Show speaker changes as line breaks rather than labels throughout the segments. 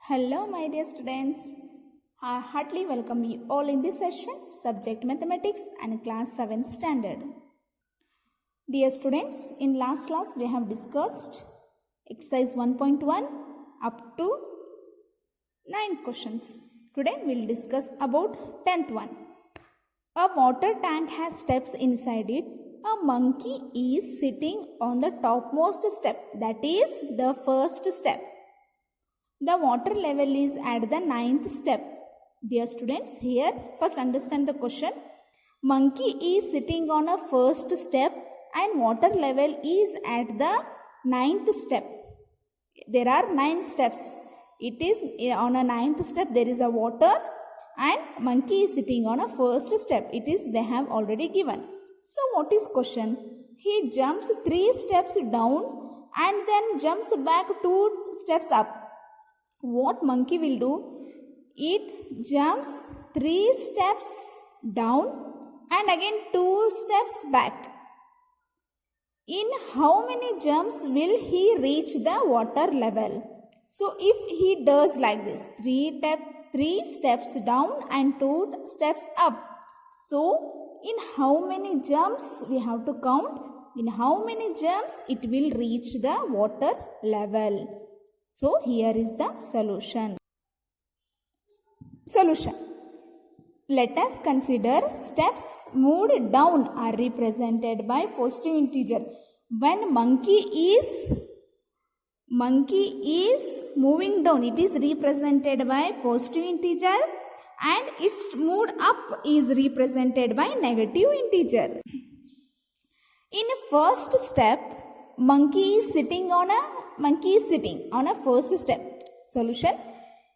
Hello, my dear students. I heartily welcome you all in this session, subject mathematics and class 7 standard. Dear students, in last class we have discussed exercise 1.1 up to 9 questions. Today we will discuss about 10th one. A water tank has steps inside it. A monkey is sitting on the topmost step, that is the first step. The water level is at the 9th step. Dear students, here first understand the question. Monkey is sitting on a first step and water level is at the 9th step. There are 9 steps. It is on a 9th step there is a water and monkey is sitting on a first step. It is they have already given. So what is question? He jumps 3 steps down and then jumps back 2 steps up. What monkey will do? It jumps 3 steps down and again 2 steps back. In how many jumps will he reach the water level? So if he does like this, 3 steps down and 2 steps up. So in how many jumps we have to count? In how many jumps it will reach the water level? So here is the solution. Let us consider steps moved down are represented by positive integer. When monkey is moving down, it is represented by positive integer and its moved up is represented by negative integer. In first step, monkey is sitting on a first step. Solution.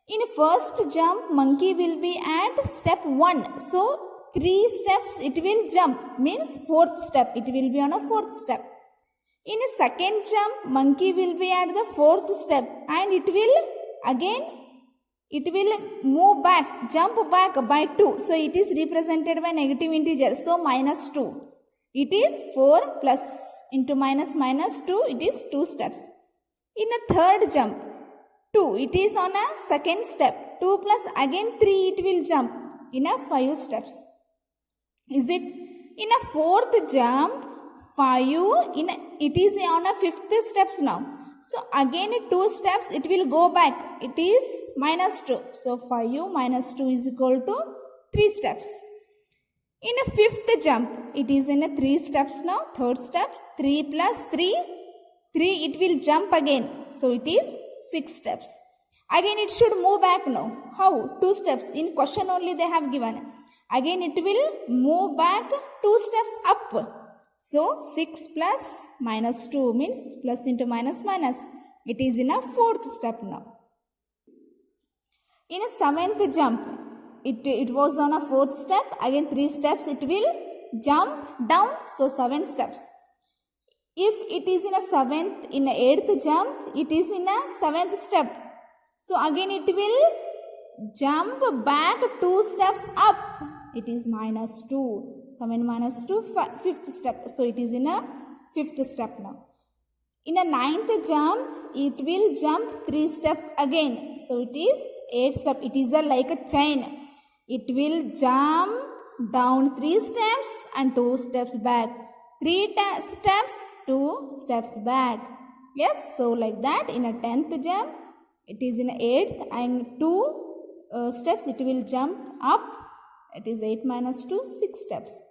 In first jump, monkey will be at step 1. So 3 steps it will jump, means 4th step. It will be on a 4th step. In a second jump, monkey will be at the 4th step and it will move back, jump back by 2. So it is represented by negative integer. So minus 2. It is 4 plus into minus 2. It is 2 steps. In a third jump, 2. It is on a second step. 2 plus again 3 it will jump in a 5 steps. Is it? In a fourth jump, 5, it is on a 5th steps now. So again 2 steps it will go back. It is minus 2. So 5 minus 2 is equal to 3 steps. In a 5th jump, it is in a 3 steps now. Third step, 3 plus 3 it will jump again. So it is 6 steps. Again it should move back now. How? 2 steps. In question only they have given. Again it will move back 2 steps up. So 6 plus minus 2 means plus into minus. It is in a 4th step now. In a 7th jump, it was on a 4th step. Again 3 steps it will jump down. So 7 steps. If it is in a 8th jump, it is in a 7th step. So again it will jump back 2 steps up. It is minus 2. 7 minus 2, 5th step. So it is in a 5th step now. In a 9th jump, it will jump 3 steps again. So it is 8 step. It is like a chain. It will jump down 3 steps and 2 steps back. 3 steps, 2 steps back. Yes, so like that in a 10th jump, it is in 8th and 2 steps it will jump up. It is 8 minus 2, 6 steps.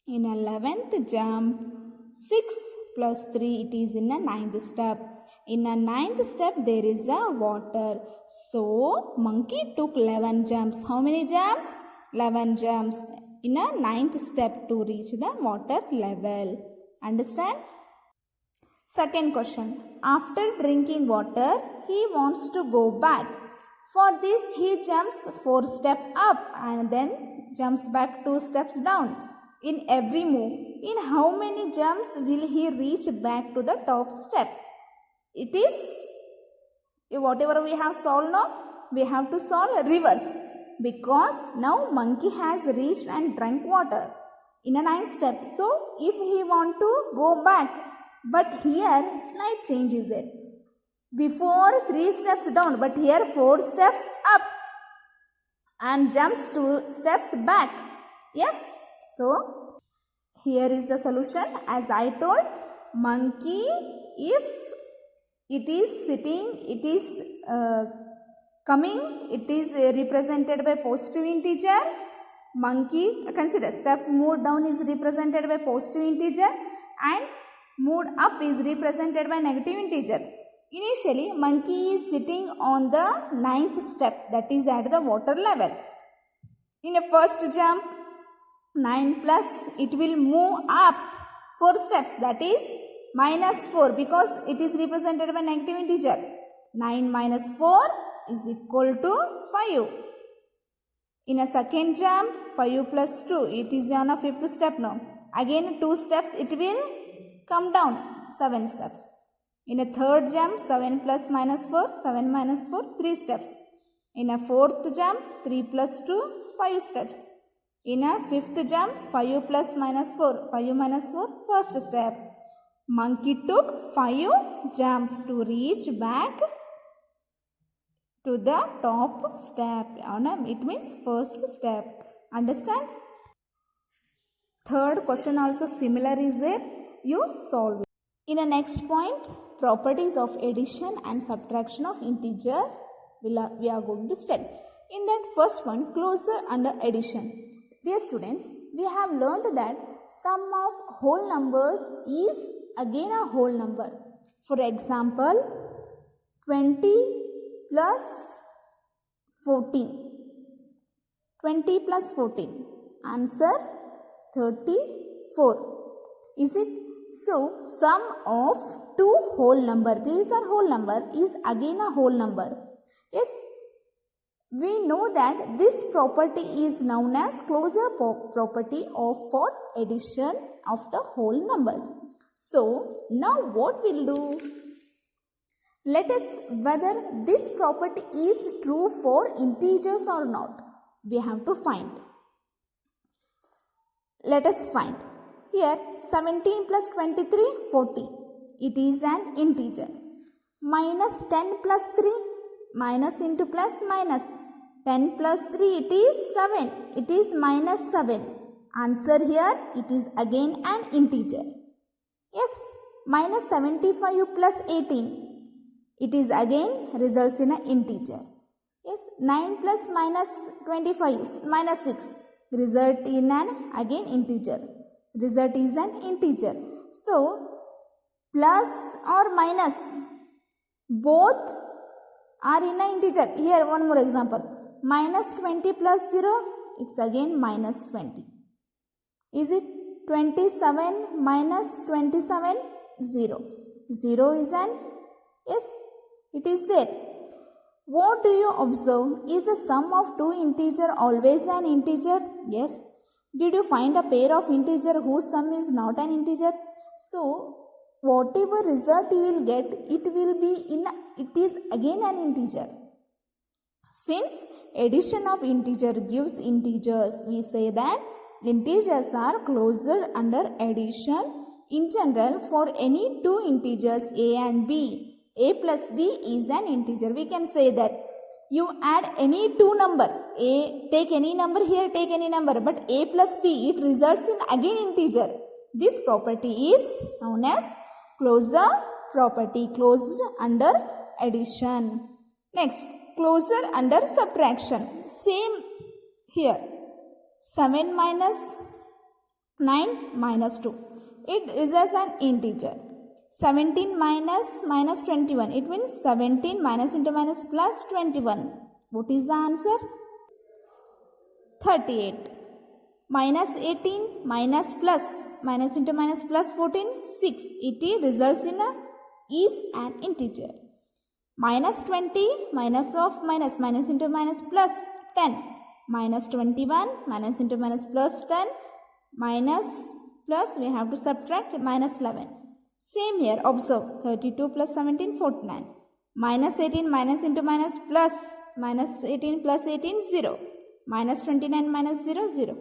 In 11th jump, 6 plus 3 it is in a 9th step. In a 9th step there is a water. So monkey took 11 jumps. How many jumps? 11 jumps in a 9th step to reach the water level. Understand? Second question. After drinking water, he wants to go back. For this, he jumps 4 steps up and then jumps back 2 steps down. In every move, in how many jumps will he reach back to the top step? It is, whatever we have solved now, we have to solve reverse. Because now monkey has reached and drank water in a 9th step. So if he want to go back, but here slight change is there. before 3 steps down, but here 4 steps up and jumps 2 steps back. Yes, so here is the solution. As I told, monkey, if it is sitting, it is coming, it is represented by positive integer. Monkey, consider step moved down is represented by positive integer and moved up is represented by negative integer. Initially, monkey is sitting on the 9th step, that is at the water level. In a first jump, 9 plus, it will move up 4 steps, that is minus 4, because it is represented by negative integer. 9 minus 4 is equal to 5. In a second jump, 5 plus 2, it is on a 5th step now. Again 2 steps, it will come down 7 steps. In a third jump, 7 plus minus 4, 7 minus 4, 3 steps. In a fourth jump, 3 plus 2, 5 steps. In a fifth jump, 5 plus minus 4, 5 minus 4, first step. Monkey took 5 jumps to reach back to the top step. It means first step. Understand? Third question also similar is there. You solve it. In the next point, properties of addition and subtraction of integer we are going to study. In that first one, closure under addition. Dear students, we have learned that sum of whole numbers is again a whole number. For example, 20 plus 14. 20 plus 14. Answer 34. Is it? So, sum of two whole number, these are whole number, is again a whole number. Yes, we know that this property is known as closure property for addition of the whole numbers. So, now what we'll do? Let us whether this property is true for integers or not. We have to find. Let us find. Here 17 plus 23, 40. It is an integer. Minus 10 plus 3, minus into plus minus. 10 plus 3, it is 7. It is minus 7. Answer here, it is again an integer. Yes, minus 75 plus 18. It is again results in an integer. Yes, 9 plus minus 25, minus 6. Result in an again integer. Result is an integer. So, plus or minus, both are in an integer. Here one more example. Minus 20 plus 0, it's again minus 20. Is it 27 minus 27? 0. 0 is an, yes, it is there. What do you observe? Is the sum of two integer always an integer? Yes. Did you find a pair of integer whose sum is not an integer? So, whatever result you will get, it is again an integer. Since addition of integer gives integers, we say that integers are closure under addition. In general, for any two integers a and b, a plus b is an integer. We can say that you add any two number, a, take any number here, take any number, but a plus b, it results in again integer. This property is known as closure property, closed under addition. Next, closure under subtraction. Same here. 7 minus 9 minus 2. It results an integer. 17 minus 21. It means 17 minus into minus plus 21. What is the answer? 38. Minus 18 minus plus. Minus into minus plus 14. 6. It results in is an integer. Minus 20 minus of minus. Minus into minus plus 10. Minus 21 minus into minus plus 10. Minus plus we have to subtract minus 11. Same here, observe 32 plus 17, 49. Minus 18 minus into minus plus. Minus 18 plus 18, 0. Minus 29 minus 0, 0.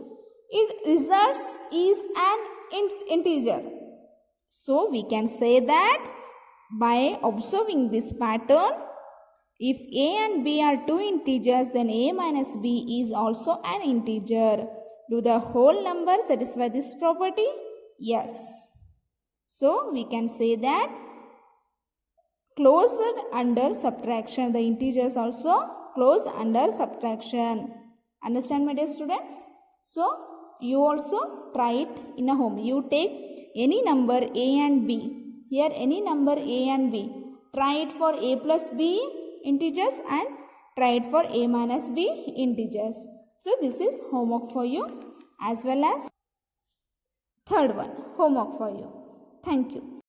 It results is an integer. So we can say that by observing this pattern, if a and b are two integers, then a minus b is also an integer. Do the whole number satisfy this property? Yes. So we can say that closed under subtraction. The integers also close under subtraction. Understand, my dear students? So you also try it in a home. You take any number a and b. Here any number a and b. Try it for a plus b integers and try it for a minus b integers. So this is homework for you, as well as third one homework for you. Thank you.